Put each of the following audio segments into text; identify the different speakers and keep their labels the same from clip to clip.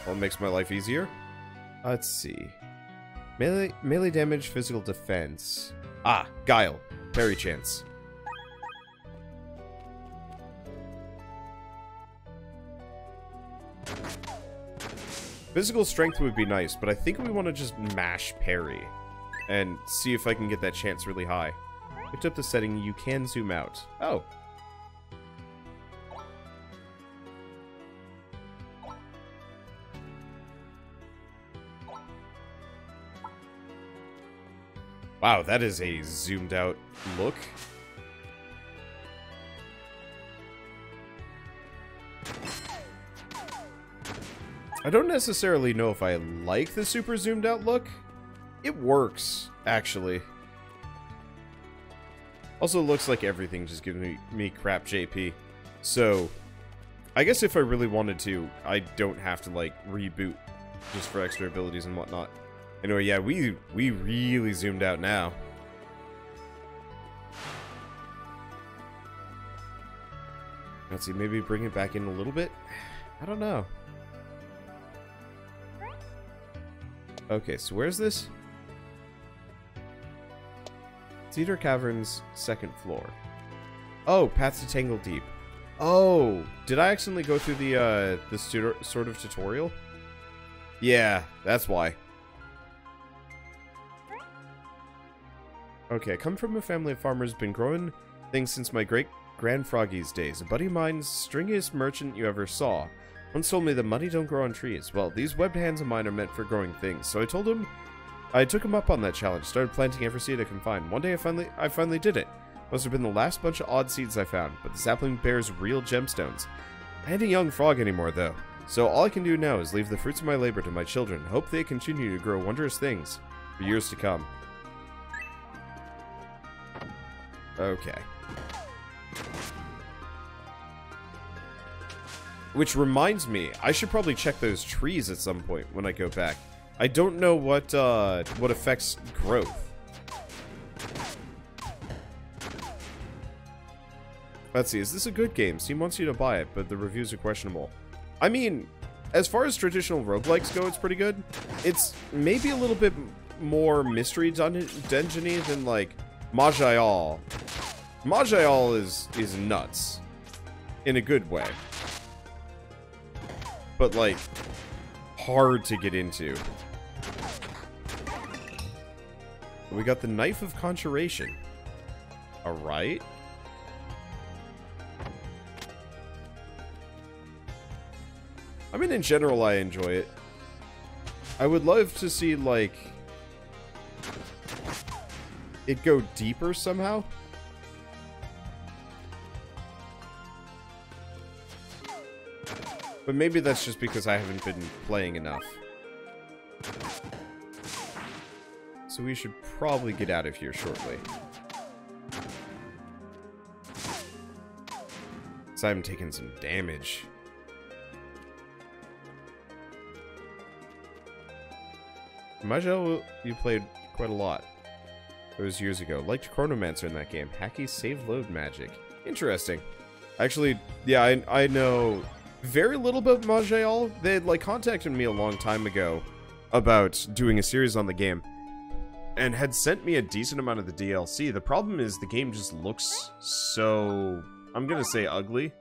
Speaker 1: Well, it makes my life easier. Let's see. Melee damage, physical defense. Ah, Guile. Parry chance. Physical strength would be nice, but I think we want to just mash parry and see if I can get that chance really high. Picked up the setting, you can zoom out. Oh. Wow, that is a zoomed out look. I don't necessarily know if I like the super zoomed out look. It works, actually. Also, looks like everything just gives me crap JP. So, I guess if I really wanted to, I don't have to, like, reboot just for extra abilities and whatnot. Anyway, yeah, we really zoomed out now. Let's see, maybe bring it back in a little bit? I don't know. Okay, so where's this? Cedar Caverns, 2nd floor. Oh, path to Tangledeep. Oh, did I accidentally go through the sort of tutorial? Yeah, that's why. Okay, I come from a family of farmers, been growing things since my great-grand Froggy's days. A buddy of mine's stringiest merchant you ever saw. Once told me that money don't grow on trees. Well, these webbed hands of mine are meant for growing things. So I took him up on that challenge, started planting every seed I can find. One day I finally did it. Must have been the last bunch of odd seeds I found, but the sapling bears real gemstones. I ain't a young frog anymore, though. So all I can do now is leave the fruits of my labor to my children, hope they continue to grow wondrous things for years to come. Okay. Which reminds me, I should probably check those trees at some point when I go back. I don't know what affects growth. Let's see, is this a good game? Steam wants you to buy it, but the reviews are questionable. I mean, as far as traditional roguelikes go, it's pretty good. It's maybe a little bit more mystery dungeon-y than, like, Majayal. Majayal is nuts. In a good way. But, like, hard to get into. We got the Knife of Conjuration. Alright. I mean, in general, I enjoy it. I would love to see, like, it go deeper somehow. But maybe that's just because I haven't been playing enough. So we should probably get out of here shortly. So I'm taking some damage. Majel, you played quite a lot. It was years ago. Liked Chronomancer in that game. Hacky save load magic. Interesting. Actually, yeah, I know very little about Majel. They had, like, contacted me a long time ago about doing a series on the game and had sent me a decent amount of the DLC. The problem is the game just looks so, I'm gonna say, ugly,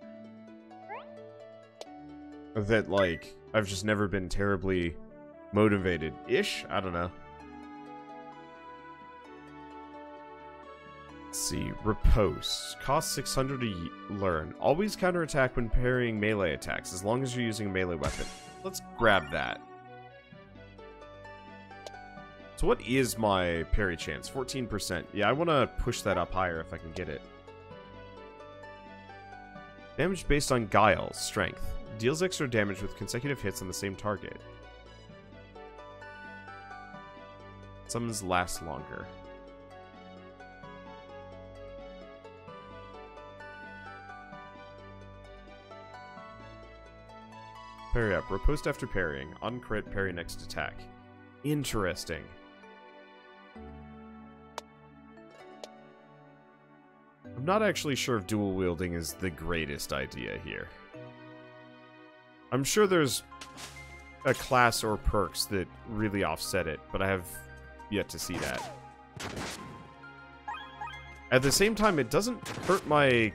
Speaker 1: that, like, I've just never been terribly motivated-ish? I don't know. Let's see. Riposte. Costs 600 to learn. Always counterattack when parrying melee attacks, as long as you're using a melee weapon. Let's grab that. So what is my parry chance? 14%. Yeah, I want to push that up higher if I can get it. Damage based on Guile. Strength. Deals extra damage with consecutive hits on the same target. Summons last longer. Parry up. Riposte after parrying. On crit, parry next attack. Interesting. I'm not actually sure if dual wielding is the greatest idea here. I'm sure there's a class or perks that really offset it, but I have yet to see that. At the same time, it doesn't hurt my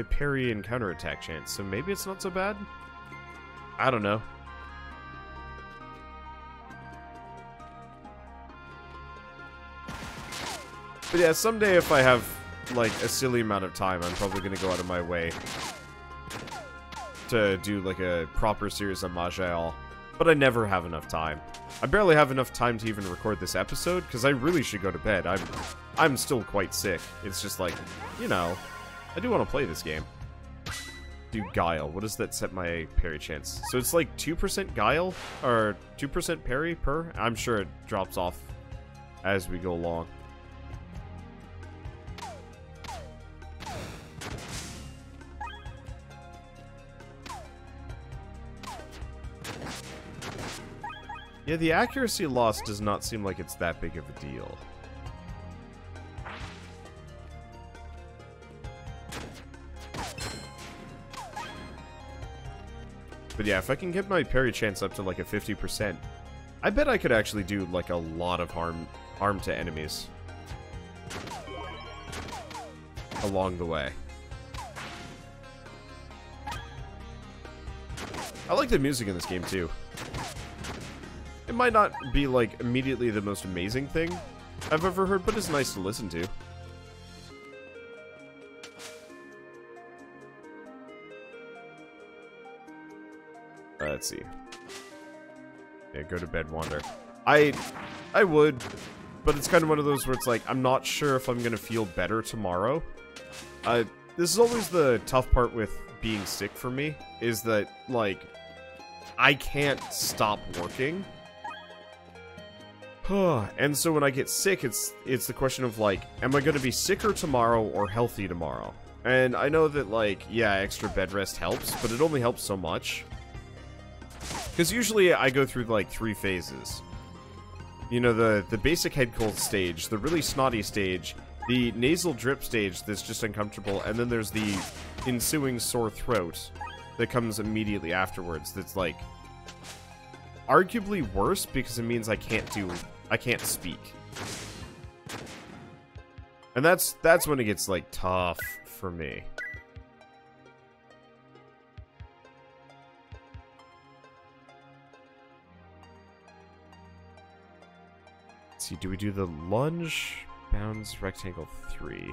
Speaker 1: parry and counterattack chance, so maybe it's not so bad? I don't know. But yeah, someday if I have, like, a silly amount of time, I'm probably going to go out of my way to do, like, a proper series on Maj'Al. But I never have enough time. I barely have enough time to even record this episode, because I really should go to bed. I'm still quite sick. It's just like, you know, I do want to play this game. Do Guile. What does that set my parry chance? So it's like 2% Guile, or 2% parry per? I'm sure it drops off as we go along. Yeah, the accuracy loss does not seem like it's that big of a deal. But yeah, if I can get my parry chance up to like a 50%, I bet I could actually do like a lot of harm to enemies along the way. I like the music in this game too. It might not be, like, immediately the most amazing thing I've ever heard, but it's nice to listen to. Let's see. Yeah, go to bed, wander. I would, but it's kind of one of those where it's like, I'm not sure if I'm gonna feel better tomorrow. This is always the tough part with being sick for me, is that, like, I can't stop working. And so when I get sick, it's the question of, like, am I going to be sicker tomorrow or healthy tomorrow? And I know that, like, yeah, extra bed rest helps, but it only helps so much. Because usually I go through, like, 3 phases. You know, the basic head cold stage, the really snotty stage, the nasal drip stage that's just uncomfortable, and then there's the ensuing sore throat that comes immediately afterwards that's, like, arguably worse because it means I can't speak. And that's when it gets, like, tough for me. Let's see, do we do the lunge, bounds, rectangle 3?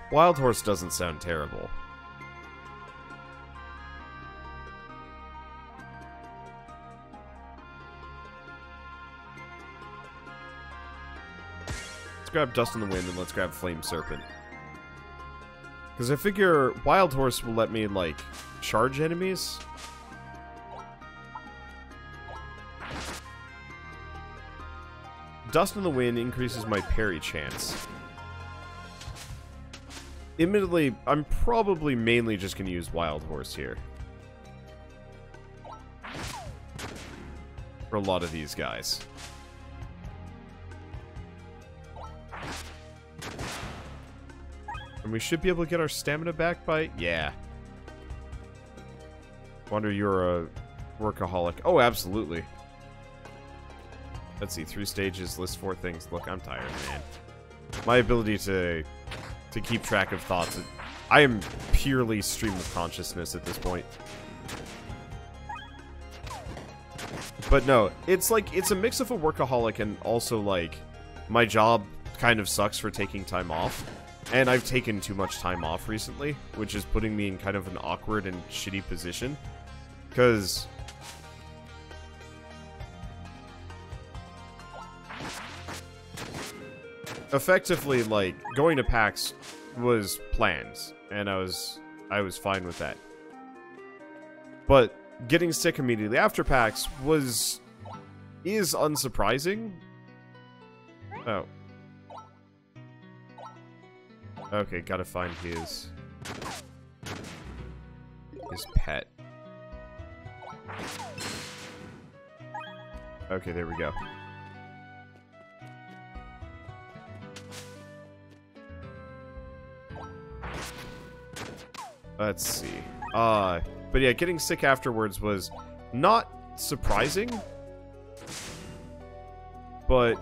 Speaker 1: Wild Horse doesn't sound terrible. Let's grab Dust in the Wind and let's grab Flame Serpent. Because I figure Wild Horse will let me, like, charge enemies. Dust in the Wind increases my parry chance. Admittedly, I'm probably mainly just going to use Wild Horse here. For a lot of these guys. And we should be able to get our stamina back by... yeah. Wonder you're a workaholic. Oh, absolutely. Let's see, 3 stages, list 4 things. Look, I'm tired, man. My ability to keep track of thoughts. I am purely stream of consciousness at this point. But no, it's like, it's a mix of a workaholic and also, like, my job kind of sucks for taking time off. And I've taken too much time off recently, which is putting me in kind of an awkward and shitty position. Because... effectively, like, going to PAX was planned, and I was fine with that. But getting sick immediately after PAX is unsurprising. Oh. Okay, gotta find his pet. Okay, there we go. Let's see. But yeah, getting sick afterwards was not surprising, but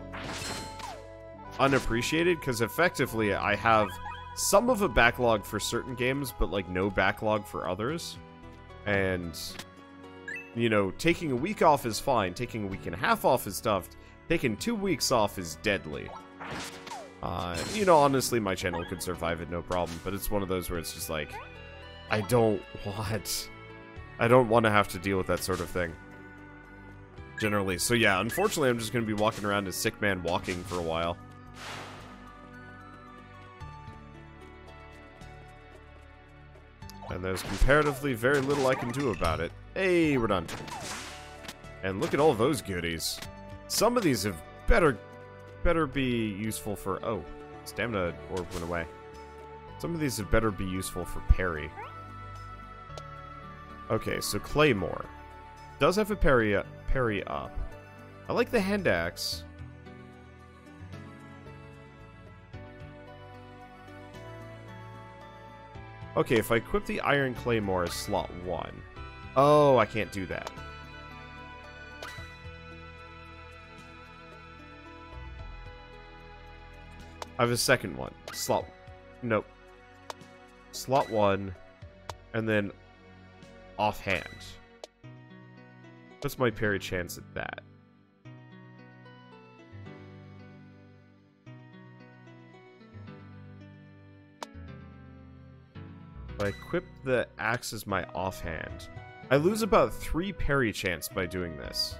Speaker 1: unappreciated, because effectively I have some of a backlog for certain games, but like no backlog for others. And, you know, taking a week off is fine. Taking a week and a half off is tough. Taking 2 weeks off is deadly. You know, honestly, my channel could survive it, no problem. But it's one of those where it's just like, I don't want to have to deal with that sort of thing. Generally. So yeah, unfortunately, I'm just going to be walking around as sick man walking for a while. And there's comparatively very little I can do about it. Hey, we're done. And look at all those goodies. Some of these have better be useful for... Oh, stamina orb went away. Some of these had better be useful for parry. Okay, so Claymore. Does have a parry up. I like the hand axe. Okay, if I equip the Iron Claymore as slot 1. Oh, I can't do that. I have a second one. Slot... Nope. Slot 1. And then... offhand. What's my parry chance at that? If I equip the axe as my offhand, I lose about 3 parry chance by doing this.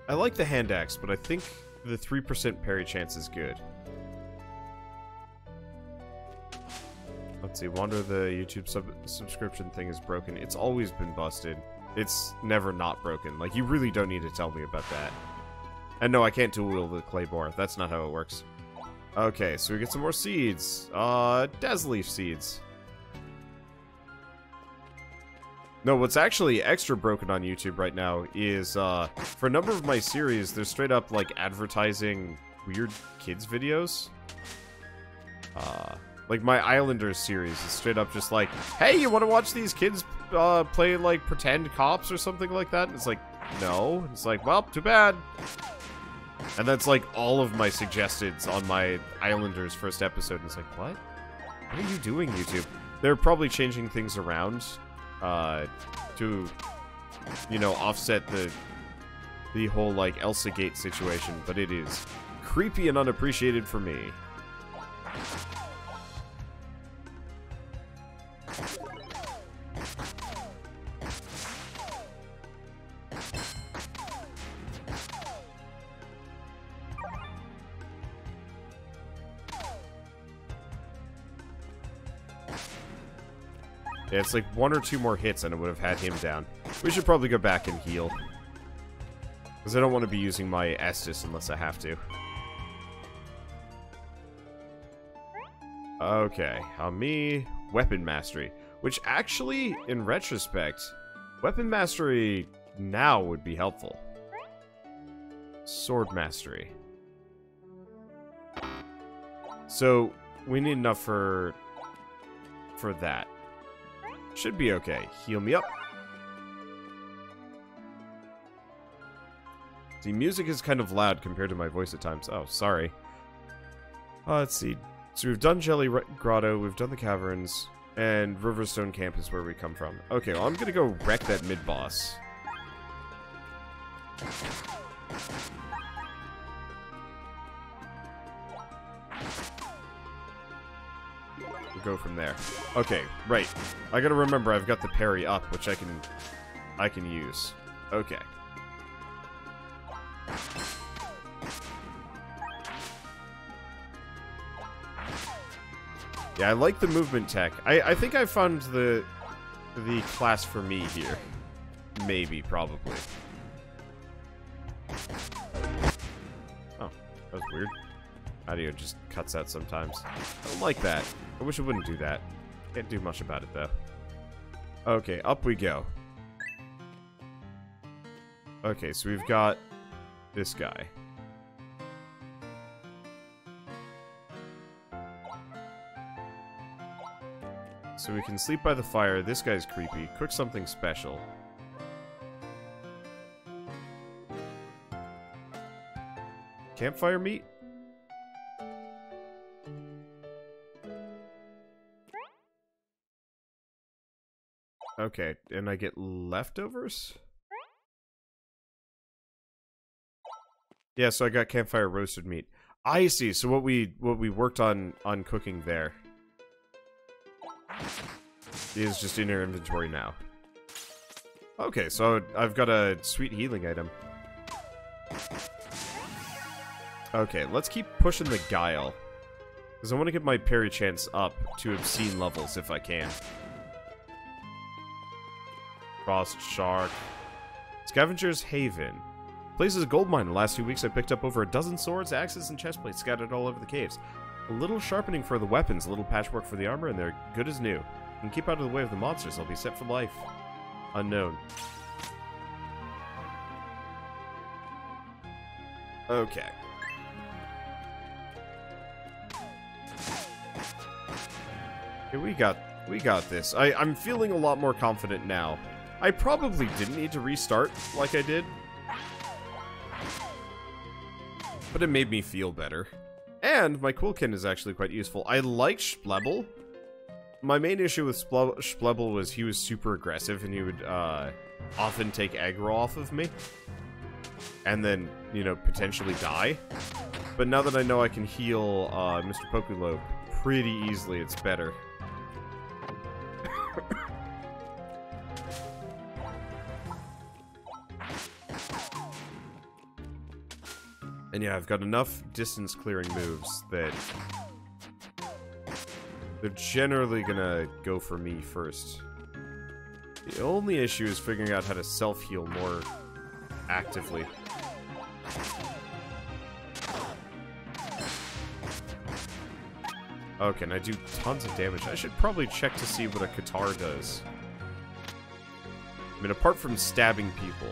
Speaker 1: I like the hand axe, but I think the 3% parry chance is good. Let's see, Wander, the YouTube subscription thing is broken. It's always been busted. It's never not broken. Like, you really don't need to tell me about that. And no, I can't dual-wield the Claymore. That's not how it works. Okay, so we get some more seeds. Desleaf seeds. No, what's actually extra broken on YouTube right now is, for a number of my series, there's straight up, like, advertising weird kids videos. Like, my Islanders series is straight up just like, hey, you want to watch these kids, play, like, pretend cops or something like that? And it's like, no. It's like, well, too bad. And that's, like, all of my suggestions on my Islanders first episode. And it's like, what? What are you doing, YouTube? They're probably changing things around, to, you know, offset the whole, like, Elsa Gate situation. But it is creepy and unappreciated for me. Yeah, it's like 1 or 2 more hits and it would have had him down. We should probably go back and heal. Because I don't want to be using my Estus unless I have to. Okay, me, Weapon Mastery. Which actually, in retrospect, Weapon Mastery now would be helpful. Sword Mastery. So, we need enough for that. Should be okay. Heal me up. The music is kind of loud compared to my voice at times. Oh, sorry. Let's see. So we've done Jelly Grotto, we've done the Caverns, and Riverstone Camp is where we come from. Okay, well, I'm gonna go wreck that mid-boss. Go from there. Okay, right. I gotta remember I've got the parry up, which I can use. Okay. Yeah, I like the movement tech. I think I found the class for me here. Maybe, probably. Oh, that was weird. Audio just cuts out sometimes. I don't like that. I wish it wouldn't do that. Can't do much about it, though. Okay, up we go. Okay, so we've got this guy. so we can sleep by the fire. This guy's creepy. Cook something special. Campfire meat? Okay, and I get leftovers? Yeah, so I got campfire roasted meat. I see. So what we worked on cooking there is just in our inventory now. Okay, so I've got a sweet healing item. Okay, let's keep pushing the guile, because I want to get my parry chance up to obscene levels if I can. Frost Shark. Scavenger's Haven. Place is a gold mine. In the last 2 weeks I picked up over a dozen swords, axes, and chestplates scattered all over the caves. A little sharpening for the weapons, a little patchwork for the armor, and they're good as new. And keep out of the way of the monsters. I'll be set for life. Unknown. Okay. Okay, we got this. I'm feeling a lot more confident now. I probably didn't need to restart like I did, but it made me feel better. And my Quillkin is actually quite useful. I like Splebble. My main issue with Splebble was he was super aggressive, and he would often take aggro off of me. And then, you know, potentially die. But now that I know I can heal Mr. Pokelope pretty easily, it's better. And yeah, I've got enough distance clearing moves that they're generally gonna go for me first. The only issue is figuring out how to self-heal more actively. Okay, and I do tons of damage. I should probably check to see what a Katar does. I mean, apart from stabbing people,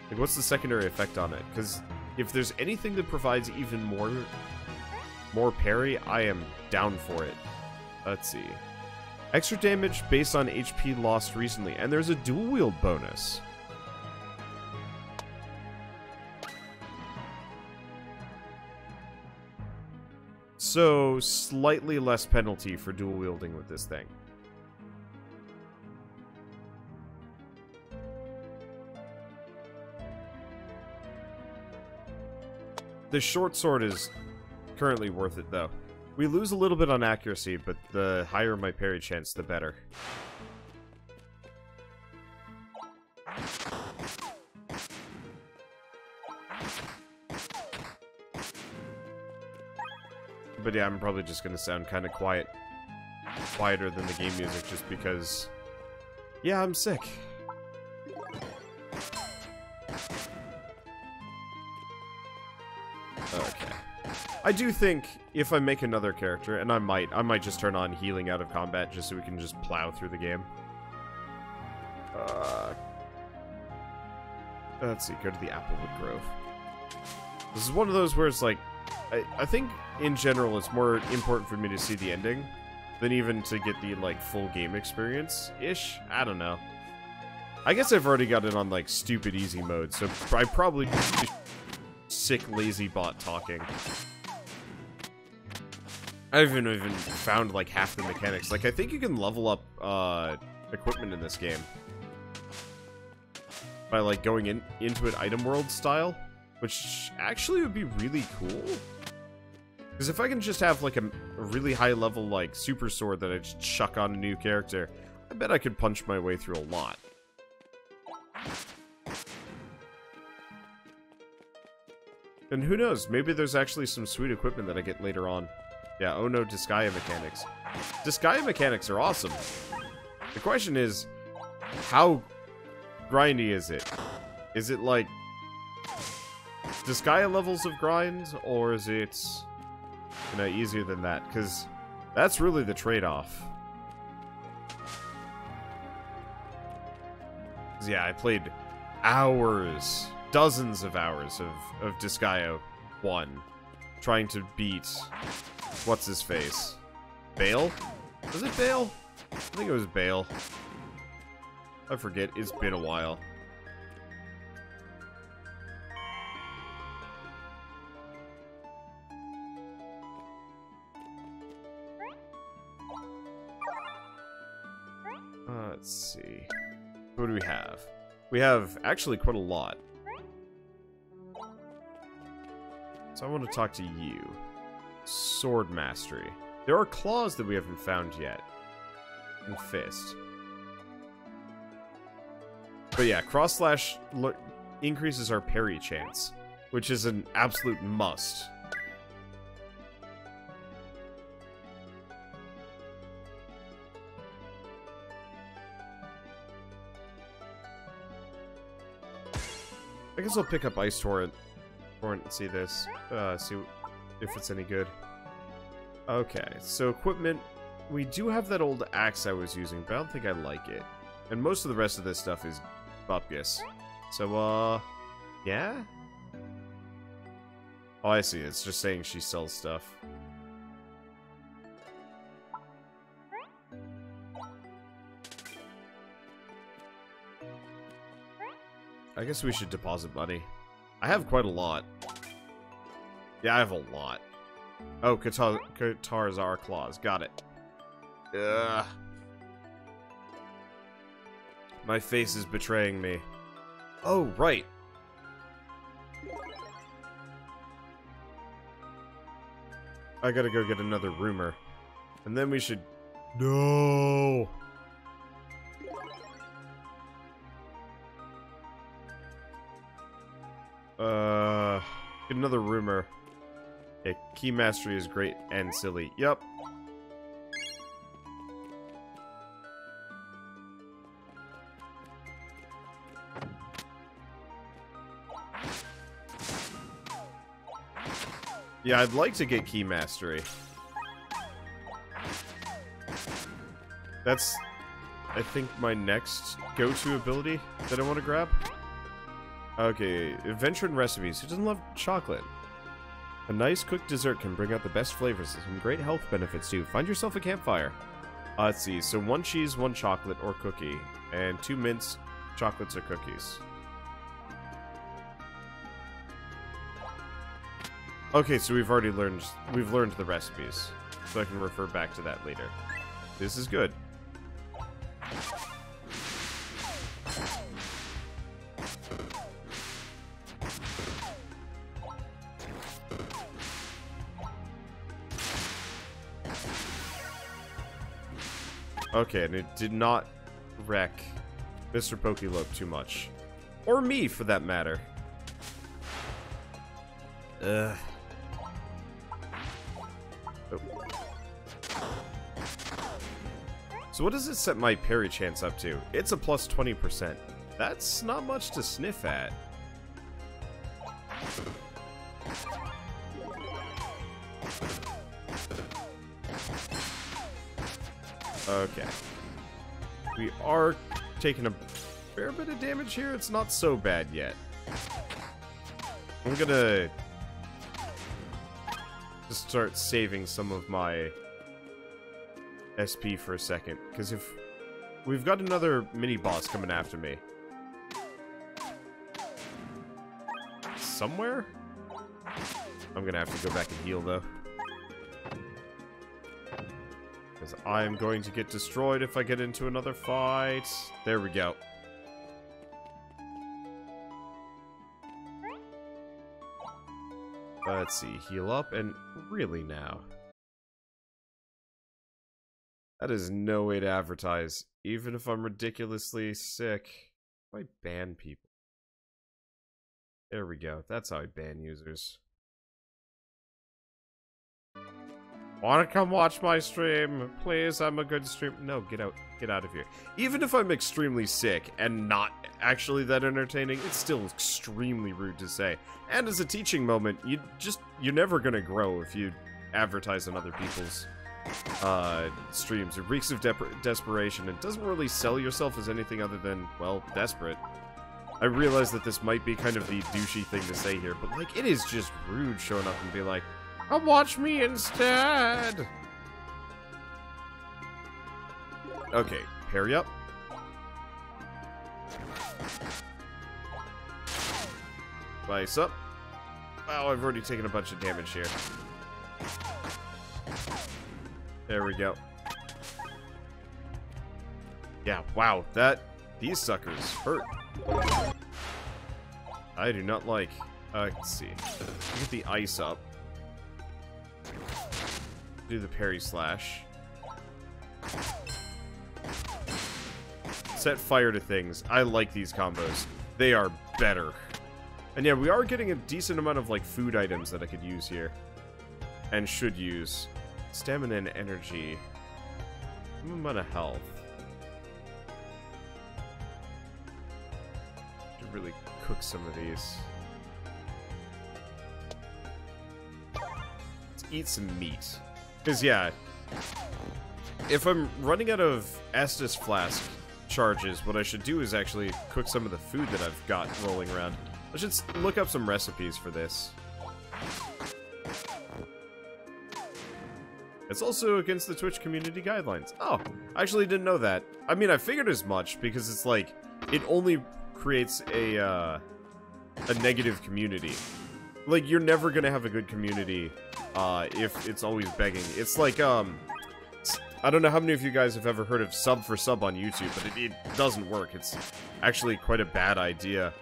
Speaker 1: like, what's the secondary effect on it? Because if there's anything that provides even more parry, I am down for it. Let's see. Extra damage based on HP lost recently, and there's a dual wield bonus. So, slightly less penalty for dual wielding with this thing. The short sword is currently worth it, though. We lose a little bit on accuracy, but the higher my parry chance, the better. But yeah, I'm probably just going to sound kind of quieter than the game music, just because, yeah, I'm sick. Okay. I do think if I make another character, and I might just turn on healing out of combat just so we can just plow through the game. Let's see, go to the Applewood Grove. This is one of those where it's like, I think in general it's more important for me to see the ending than even to get the, like, full game experience-ish. I don't know. I guess I've already got it on, like, stupid easy mode, so I probably sick lazy bot talking. I haven't even found, like, half the mechanics. Like, I think you can level up equipment in this game by, like, going into it item world style, which actually would be really cool. Because if I can just have, like, a really high level, like, super sword that I just chuck on a new character, I bet I could punch my way through a lot. And who knows, maybe there's actually some sweet equipment that I get later on. Yeah, oh no, Disgaea mechanics. Disgaea mechanics are awesome. The question is, how grindy is it? Is it like Disgaea levels of grind, or is it, you know, easier than that? Because that's really the trade-off. Yeah, I played hours, dozens of hours of Disgaea 1, trying to beat, what's his face? Bale? Was it Bale? I think it was Bale. I forget. It's been a while. Let's see. What do we have? We have actually quite a lot. So I want to talk to you. Sword Mastery. There are claws that we haven't found yet. And fist. But yeah, cross slash increases our parry chance, which is an absolute must. I guess I'll pick up Ice Torrent and see this. See if it's any good. Okay, so equipment. We do have that old axe I was using, but I don't think I like it. And most of the rest of this stuff is bupkis. So, yeah? Oh, I see. It's just saying she sells stuff. I guess we should deposit money. I have quite a lot. Yeah, I have a lot. Oh, Katarzar claws. Got it. Ugh. My face is betraying me. Oh, right. I gotta go get another rumor. And then we should... No! Get another rumor. Yeah, key mastery is great and silly. Yep. Yeah, I'd like to get key mastery. That's, I think, my next go-to ability that I want to grab. Okay, adventure and recipes. Who doesn't love chocolate? A nice cooked dessert can bring out the best flavors and some great health benefits too. Find yourself a campfire. Let's see. So 1 cheese, 1 chocolate or cookie, and 2 mints, chocolates or cookies. Okay, so we've learned the recipes, so I can refer back to that later. This is good. Okay, and it did not wreck Mr. Pokelope too much. Or me, for that matter. Ugh. Oh. So what does it set my parry chance up to? It's a plus 20%. That's not much to sniff at. Okay. We are taking a fair bit of damage here. It's not so bad yet. I'm gonna just start saving some of my SP for a second, because if we've got another mini-boss coming after me. Somewhere? I'm gonna have to go back and heal, though. Because I'm going to get destroyed if I get into another fight. There we go. Let's see, heal up, and really now. That is no way to advertise, even if I'm ridiculously sick. I ban people. There we go, that's how I ban users. Wanna come watch my stream? Please, I'm a good stream. No, get out of here. Even if I'm extremely sick and not actually that entertaining, it's still extremely rude to say. And as a teaching moment, you're never gonna grow if you advertise on other people's streams. It reeks of desperation and doesn't really sell yourself as anything other than, well, desperate. I realize that this might be kind of the douchey thing to say here, but like, it is just rude showing up and be like, "Come watch me instead." Okay, parry up. Slice up. Wow, I've already taken a bunch of damage here. There we go. Yeah, wow, these suckers hurt. I do not like... let's see. Get the ice up. Do the parry slash. Set fire to things. I like these combos. They are better. And yeah, we are getting a decent amount of, like, food items that I could use here. And should use. Stamina and energy. Some amount of health. Should really cook some of these. Let's eat some meat. Because, yeah, if I'm running out of Estus Flask charges, what I should do is actually cook some of the food that I've got rolling around. I should look up some recipes for this. It's also against the Twitch community guidelines. Oh, I actually didn't know that. I mean, I figured as much, because it's like, it only creates a negative community. Like, you're never gonna have a good community, if it's always begging. It's like, I don't know how many of you guys have ever heard of sub for sub on YouTube, but it doesn't work. It's actually quite a bad idea.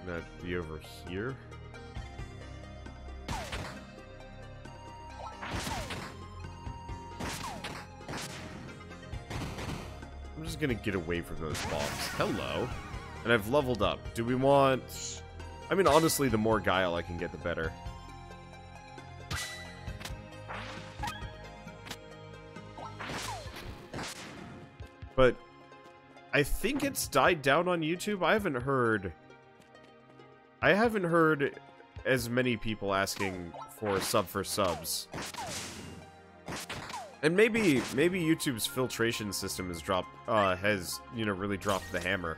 Speaker 1: Gonna be over here. I'm just gonna get away from those bombs. Hello. And I've leveled up. Do we want... I mean, honestly, the more guile I can get, the better. But I think it's died down on YouTube. I haven't heard as many people asking for sub for subs. And maybe YouTube's filtration system has you know, really dropped the hammer.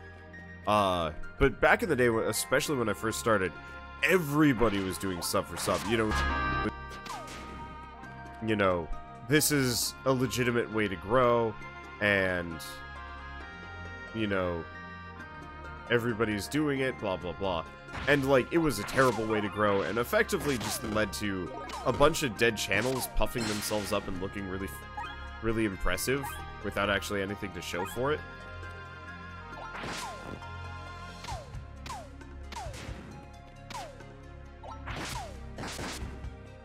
Speaker 1: But back in the day, especially when I first started, everybody was doing sub for sub. You know, this is a legitimate way to grow, and, you know, everybody's doing it, blah, blah, blah. And, like, it was a terrible way to grow, and effectively just led to a bunch of dead channels puffing themselves up and looking really, really impressive without actually anything to show for it.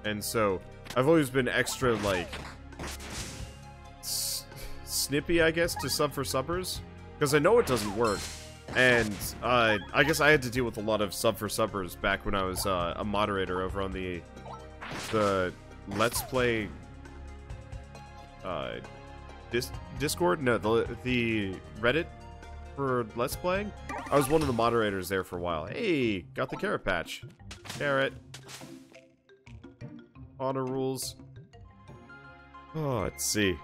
Speaker 1: And so, I've always been extra, like, snippy, I guess, to sub for subbers, because I know it doesn't work. And I guess I had to deal with a lot of sub for subbers back when I was a moderator over on the Let's Play Discord. No, the Reddit for Let's Playing. I was one of the moderators there for a while. Hey, got the carrot patch. Carrot. Honor rules. Oh, let's see.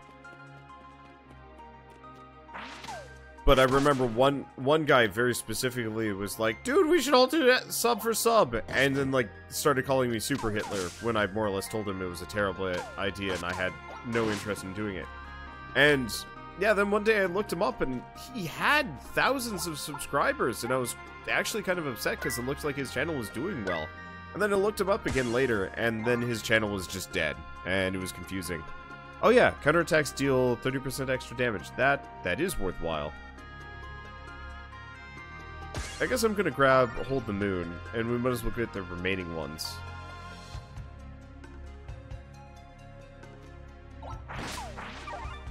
Speaker 1: But I remember one guy very specifically was like, dude, we should all do that sub for sub, and then, like, started calling me Super Hitler when I more or less told him it was a terrible idea and I had no interest in doing it. And yeah, then one day I looked him up and he had thousands of subscribers, and I was actually kind of upset because it looked like his channel was doing well. And then I looked him up again later, and then his channel was just dead, and it was confusing. Oh yeah, counterattacks deal 30% extra damage. That is worthwhile. I guess I'm gonna grab Hold the Moon, and we might as well get the remaining ones.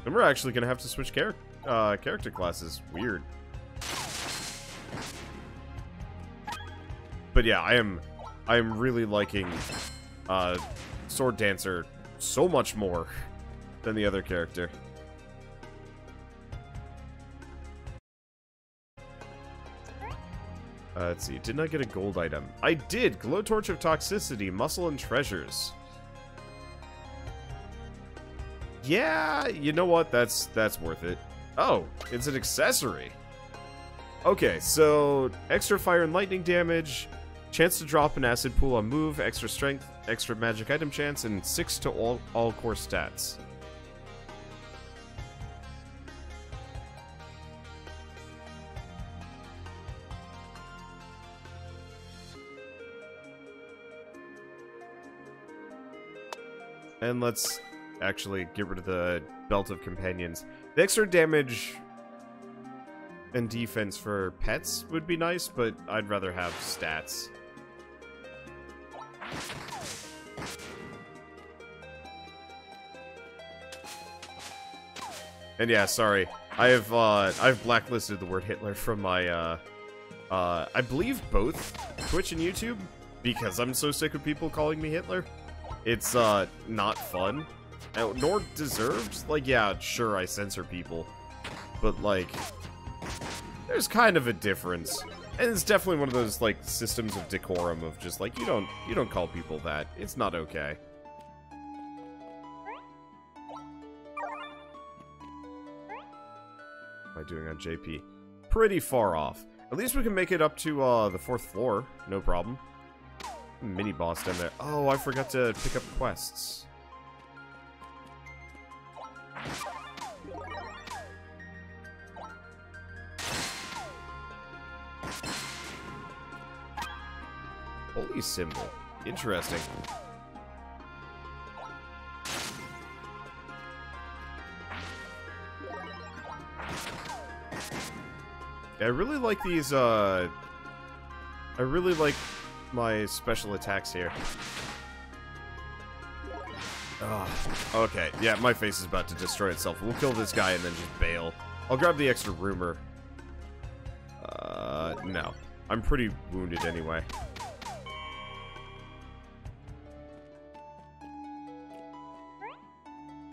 Speaker 1: Then we're actually gonna have to switch character classes. Weird. But yeah, I am really liking Sword Dancer so much more than the other character. Let's see, didn't I get a gold item? I did! Glowtorch of Toxicity, Muscle and Treasures. Yeah, you know what? That's worth it. Oh, it's an accessory. Okay, so extra fire and lightning damage, Chance to drop an acid pool on move, extra strength, extra magic item chance, and 6 to all core stats. And let's actually get rid of the Belt of Companions. The extra damage and defense for pets would be nice, but I'd rather have stats. And yeah, sorry. I've blacklisted the word Hitler from my I believe both Twitch and YouTube, because I'm so sick of people calling me Hitler. It's not fun, nor deserved. Like, yeah, sure, I censor people, but like, there's kind of a difference, and it's definitely one of those like systems of decorum of just like you don't call people that. It's not okay. What am I doing on JP? Pretty far off. At least we can make it up to the 4th floor, no problem. Mini boss down there. Oh, I forgot to pick up quests. Holy symbol. Interesting. I really like these, I really like my special attacks here. Okay, yeah, my face is about to destroy itself. We'll kill this guy and then just bail. I'll grab the extra rumor. No. I'm pretty wounded anyway.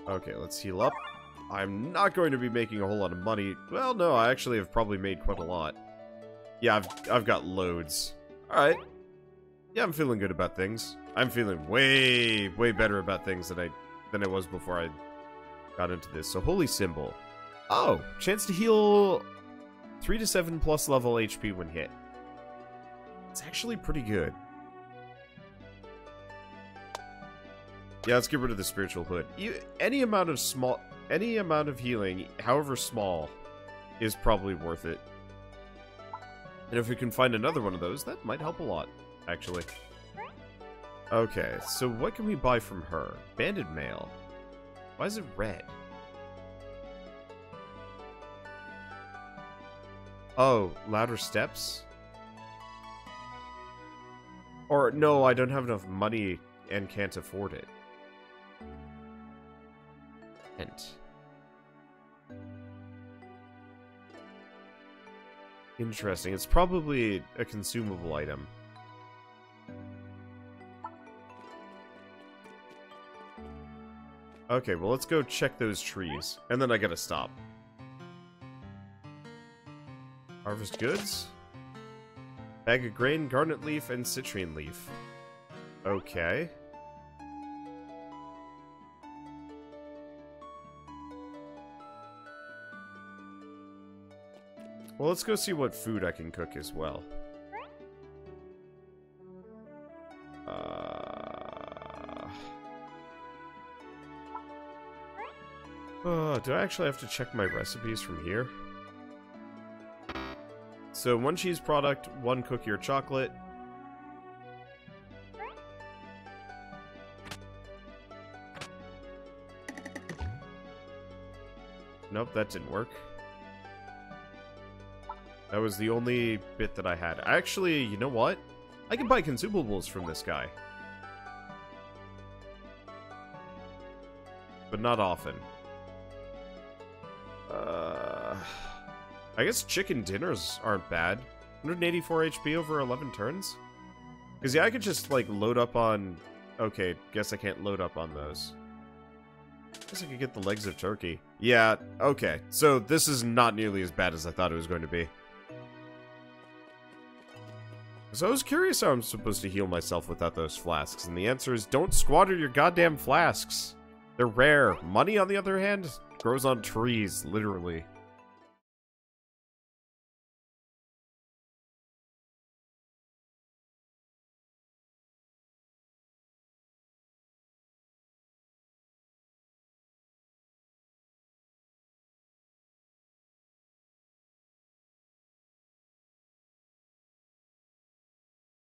Speaker 1: Okay, let's heal up. I'm not going to be making a whole lot of money. Well, no, I actually have probably made quite a lot. Yeah, I've got loads. Alright. Yeah, I'm feeling good about things. I'm feeling way better about things than I was before I got into this. So, holy symbol. Oh, chance to heal 3 to 7 plus level HP when hit. It's actually pretty good. Yeah, let's get rid of the spiritual hood. Any amount of healing, however small, is probably worth it. And if we can find another one of those, that might help a lot, actually. Okay, so what can we buy from her? Banded mail. Why is it red? Oh, louder steps? Or, no, I don't have enough money and can't afford it. Hint. Interesting. It's probably a consumable item. Okay, well, let's go check those trees. And then I gotta stop. Harvest goods? Bag of grain, garnet leaf, and citrine leaf. Okay. Well, let's go see what food I can cook as well. Do I actually have to check my recipes from here? So, 1 cheese product, 1 cookie or chocolate. Nope, that didn't work. That was the only bit that I had. Actually, you know what? I can buy consumables from this guy. But not often. I guess chicken dinners aren't bad. 184 HP over 11 turns? Because, yeah, I could just, like, load up on... Okay, guess I can't load up on those. Guess I could get the legs of turkey. Yeah, okay. So, this is not nearly as bad as I thought it was going to be. So I was curious how I'm supposed to heal myself without those flasks, and the answer is don't squander your goddamn flasks. They're rare. Money, on the other hand, grows on trees, literally.